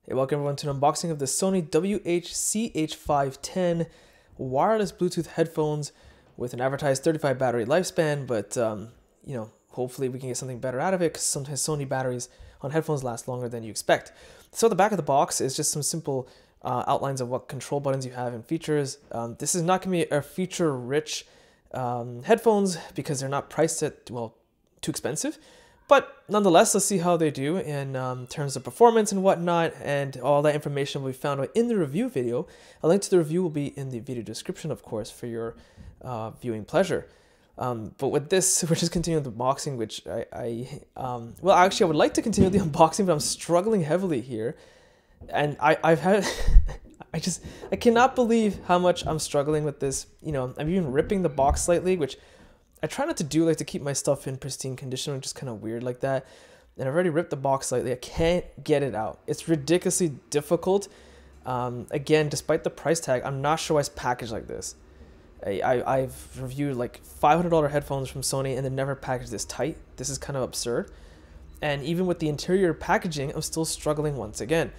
Hey, welcome everyone to an unboxing of the Sony WH-CH510 wireless Bluetooth headphones with an advertised 35 battery lifespan, but hopefully we can get something better out of it because sometimes Sony batteries on headphones last longer than you expect. So the back of the box is just some simple outlines of what control buttons you have and features. This is not going to be a feature-rich headphones because they're not priced at, well, too expensive. But nonetheless, let's see how they do in terms of performance and whatnot, and all that information will be found in the review video. A link to the review will be in the video description, of course, for your viewing pleasure. But with this, we're just continuing the unboxing, which well, actually, I would like to continue the unboxing, but I'm struggling heavily here. And I've had, I cannot believe how much I'm struggling with this. I'm even ripping the box slightly, which I try not to do, like to keep my stuff in pristine condition, which is kind of weird like that. And I've already ripped the box slightly. I can't get it out. It's ridiculously difficult. Again, despite the price tag, I'm not sure why it's packaged like this. I've reviewed like $500 headphones from Sony and they never packaged this tight. This is kind of absurd. And even with the interior packaging, I'm still struggling once again.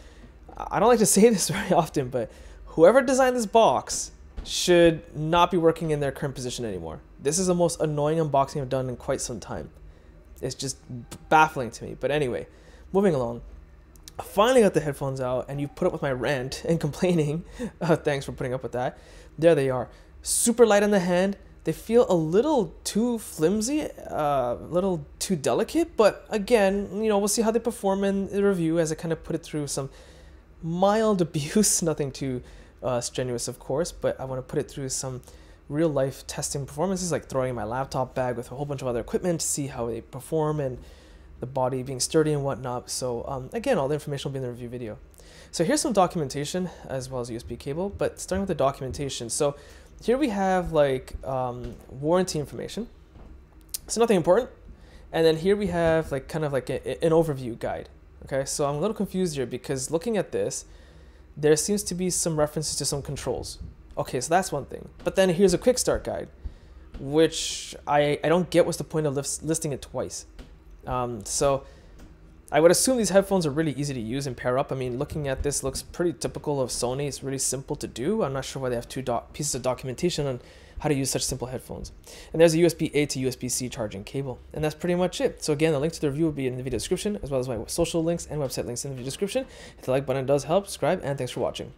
I don't like to say this very often, but whoever designed this box should not be working in their current position anymore. This is the most annoying unboxing I've done in quite some time. It's just baffling to me. But anyway, moving along. I finally got the headphones out, and you put up with my rant and complaining. Thanks for putting up with that. There they are. Super light on the hand. They feel a little too flimsy, a little too delicate. But again, we'll see how they perform in the review as I kind of put it through some mild abuse. Nothing too strenuous, of course, but I want to put it through some real life testing performances, like throwing in my laptop bag with a whole bunch of other equipment to see how they perform and the body being sturdy and whatnot. So again, all the information will be in the review video. So here's some documentation as well as USB cable, but starting with the documentation. So here we have like warranty information. So nothing important. And then here we have like kind of like an overview guide. Okay, so I'm a little confused here because looking at this, there seems to be some references to some controls. Okay, so that's one thing. But then here's a quick start guide, which I don't get what's the point of listing it twice. So I would assume these headphones are really easy to use and pair up. I mean, looking at this looks pretty typical of Sony. It's really simple to do. I'm not sure why they have two pieces of documentation on how to use such simple headphones. And there's a USB-A to USB-C charging cable. And that's pretty much it. So again, the link to the review will be in the video description, as well as my social links and website links in the video description. If the like button does help, subscribe, and thanks for watching.